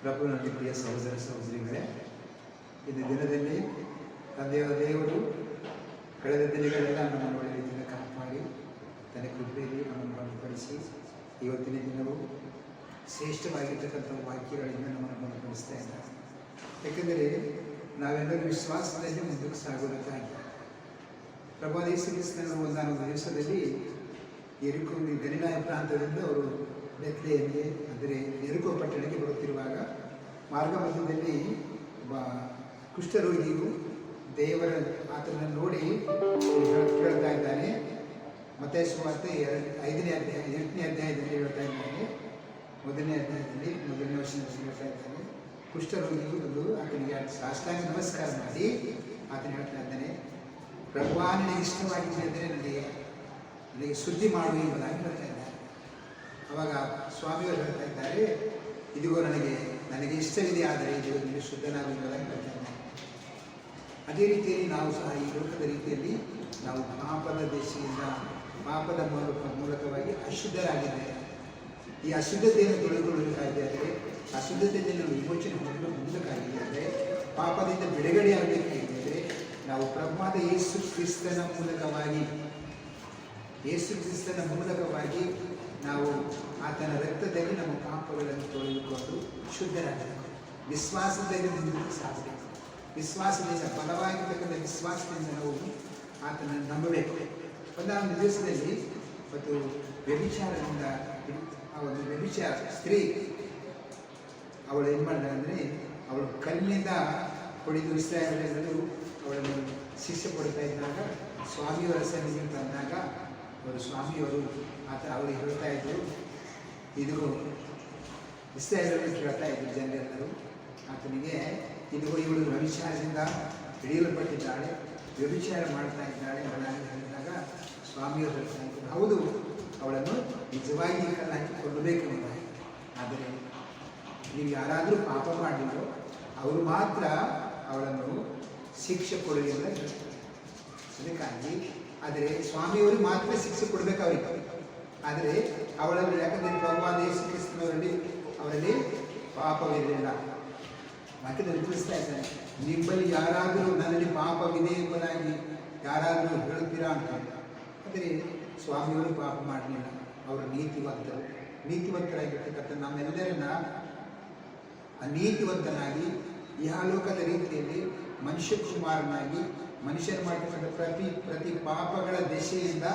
ಪ್ರಭುವಿನಲ್ಲಿ ಪ್ರಿಯ ಸಹೋದರ ಸಹೋದರಿಗಳೇ, ಇದು ದಿನದಲ್ಲಿ ತಂದೆಯಾದ ದೇವರು ಕಳೆದ ದಿನಗಳೆಲ್ಲ ನಮ್ಮನ್ನು ಒಳ್ಳೆಯ ರೀತಿಯಿಂದ ಕಾಪಾಡಿ ತನ್ನ ಕೃಪೆಯಲ್ಲಿ ನಮ್ಮನ್ನು ಬಲಪಡಿಸಿ ಇವತ್ತಿನ ದಿನವೂ ಶ್ರೇಷ್ಠವಾಗಿರ್ತಕ್ಕಂಥ ವಾಕ್ಯಗಳಿಂದ ನಮ್ಮನ್ನು ಬಲಪಡಿಸ್ತಾ ಇದ್ದಾರೆ. ಯಾಕೆಂದರೆ ನಾವೆಲ್ಲರೂ ವಿಶ್ವಾಸದಲ್ಲಿ ಮುಂದಕ್ಕೆ ಸಾಗೋದಕ್ಕಾಗಿ ಪ್ರಭು ಯೇಸು ಕ್ರಿಸ್ತನ ಒಂದಾನೊಂದು ದಿವಸದಲ್ಲಿ ಎರಿಕೋ ಗಲಿಲಾಯ ಪ್ರಾಂತದಿಂದ ಅವರು ಬೆತ್ಲೆಹೇಮಿಗೆ ಅಂದರೆ ಎರಿಕೋ ಪಟ್ಟಣಕ್ಕೆ ಬರುತ್ತಿರುವಾಗ ಮಾರ್ಗ ಮಧ್ಯದಲ್ಲಿ ಒಬ್ಬ ಕುಷ್ಠರೋಗಿಯು ದೇವರ ಆತನನ್ನು ನೋಡಿ ಹೇಳ್ತಾ ಇದ್ದಾನೆ. ಮತ್ತೆ ಸುವಾರ್ತೆ 8ನೇ ಅಧ್ಯಾಯದಲ್ಲಿ ಹೇಳ್ತಾ ಇದ್ದಾನೆ. 1ನೇ ಅಧ್ಯಾಯದಲ್ಲಿ 1ನೇ ವರ್ಷದಲ್ಲಿ ಹೇಳ್ತಾ ಇದ್ದಾನೆ. ಕುಷ್ಠರೋಗಿಯು ಬಂದು ಆತನಿಗೆ ಸಾಷ್ಟಾಂಗ ನಮಸ್ಕಾರ ಮಾಡಿ ಆತನ ಹೇಳ್ತಾ ಇದ್ದಾನೆ, ಪ್ರಭು ನಿನಗೆ ಇಷ್ಟವಾಗಿದ್ದರೆ ನನಗೆ ಸುದ್ದಿ ಮಾಡು ಎಂಬುದಾಗಿ ಹೇಳ್ತಾ ಇದ್ದಾರೆ. ಅವಾಗ ಸ್ವಾಮಿಯವರು ಹೇಳ್ತಾ ಇದ್ದಾರೆ, ಇದಿಗೋ ನನಗೆ ಇಷ್ಟವಿದೆ, ಆದರೆ ಇದು ನಿಮಗೆ ಶುದ್ಧನಾಗು ಎಂಬುದಾಗಿ ಹೇಳ್ತಾ ಇದ್ದಾರೆ. ಅದೇ ರೀತಿಯಲ್ಲಿ ನಾವು ಸಹ ಈ ಲೋಕದ ರೀತಿಯಲ್ಲಿ ನಾವು ಪಾಪದ ದೇಶದಿಂದ ಪಾಪದ ಮೂಲಕವಾಗಿ ಅಶುದ್ಧರಾಗಿದ್ದೇವೆ. ಈ ಅಶುದ್ಧತೆಯನ್ನು ತೊಳೆದುಕೊಳ್ಳಬೇಕಾದರೆ ಅಶುದ್ಧತೆಯಲ್ಲಿ ನಾವು ವಿಮೋಚನೆ ಹೊಂದಲು ಮುಂದಕ್ಕಾಗಿದ್ದರೆ ಪಾಪದಿಂದ ಬಿಡುಗಡೆಯಾಗಬೇಕಾಗಿದ್ದರೆ ನಾವು ಪ್ರಭುವಾದ ಯೇಸು ಕ್ರಿಸ್ತನ ಮೂಲಕವಾಗಿ ನಾವು ಆತನ ರಕ್ತದಲ್ಲಿ ನಮ್ಮ ಪಾಪಗಳನ್ನು ತೊಳೆದುಕೊಂಡು ಶುದ್ಧರಾಗಬೇಕು. ವಿಶ್ವಾಸದಲ್ಲಿ ಮುಂದಕ್ಕೆ ಸಾಗಬೇಕು. ವಿಶ್ವಾಸದಿಂದ ಬಲವಾಗಿರ್ತಕ್ಕಂಥ ವಿಶ್ವಾಸದಿಂದ ನಾವು ಆತನನ್ನು ನಂಬಬೇಕು. ಒಂದಾದ ದಿವಸದಲ್ಲಿ ಮತ್ತು ವ್ಯಭಿಚಾರದಿಂದ ಆ ಒಂದು ವ್ಯಭಿಚಾರ ಸ್ತ್ರೀ ಅವಳು ಏನು ಮಾಡಿದ ಅಂದರೆ ಅವಳು ಕಲ್ಲಿನಿಂದ ಹೊಡೆದು ಇಸ್ರಾಯೇಲರು ಅವಳನ್ನು ಶಿಕ್ಷೆ ಕೊಡ್ತಾ ಇದ್ದಾಗ ಸ್ವಾಮಿಯವರ ಸನ್ನಿಧಿಗೆ ಬಂದಾಗ ಸ್ವಾಮಿಯವರು ಅವರಿಗೆ ಹೇಳ್ತಾ ಇದ್ದರು, ಇದು ಇಸ್ರಾಯೇಲರಿಗೆ ಹೇಳ್ತಾ ಇದ್ದರು ಜನರೆಲ್ಲರೂ ಆತನಿಗೆ, ಇದು ಇವಳು ವ್ಯಭಿಚಾರದಿಂದ ಹಿಡಿಯಲ್ಪಟ್ಟಿದ್ದಾಳೆ, ವ್ಯಭಿಚಾರ ಮಾಡ್ತಾ ಇದ್ದಾಳೆ ಎಂಬುದಾಗಿ ಹೇಳಿದಾಗ ಸ್ವಾಮಿಯವರು ಹೇಳ್ತಾ ಇದ್ದರು, ಹೌದು ಅವಳನ್ನು ನಿಜವಾಗಿ ಕಲ್ಲಾಕಿ ಕೊಲ್ಲಬೇಕೆಂಬುದಾಗಿ. ಆದರೆ ನೀವು ಯಾರಾದರೂ ಪಾಪ ಮಾಡಿದ್ರು ಅವರು ಮಾತ್ರ ಅವಳನ್ನು ಶಿಕ್ಷೆ ಕೊಡಲಿ ಅಂತ ಹೇಳ್ತಾರೆ. ಅದಕ್ಕಾಗಿ ಆದರೆ ಸ್ವಾಮಿಯವರು ಮಾತ್ರ ಶಿಕ್ಷೆ ಕೊಡಬೇಕು ಅವರಿಗೆ. ಆದರೆ ಅವಳನ್ನು ಯಾಕಂದರೆ ಭಗವಾನ್ ಯೇಸು ಅವರಲ್ಲಿ ಪಾಪವಿರಲಿಲ್ಲ. ವಾಕ್ಯದಲ್ಲಿ ತಿಳಿಸ್ತಾ ಇದ್ದಾನೆ, ನಿಮ್ಮಲ್ಲಿ ಯಾರಾದರೂ ನನ್ನಲ್ಲಿ ಪಾಪವಿದೆ ಎಂಬುದಾಗಿ ಯಾರಾದರೂ ಹೇಳುತ್ತೀರಾ ಅಂತ. ಆದರೆ ಸ್ವಾಮಿಯವರು ಪಾಪ ಮಾಡಲಿಲ್ಲ. ಅವರು ನೀತಿವಂತರಾಗಿರ್ತಕ್ಕಂಥ ನಮ್ಮೆಲ್ಲರನ್ನ ಅನೀತಿವಂತನಾಗಿ ಇಹಲೋಕದ ರೀತಿಯಲ್ಲಿ ಮನುಷ್ಯ ಕುಮಾರನಾಗಿ ಮನುಷ್ಯರು ಮಾಡತಕ್ಕಂಥ ಪ್ರತಿ ಪಾಪಗಳ ದೆಸೆಯಿಂದ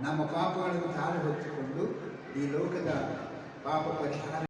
ನಮ್ಮ ಪಾಪಗಳನ್ನು ತಾನು ಹೊತ್ತುಕೊಂಡು ಈ ಲೋಕದ ಪಾಪ ಪರಿಹಾರ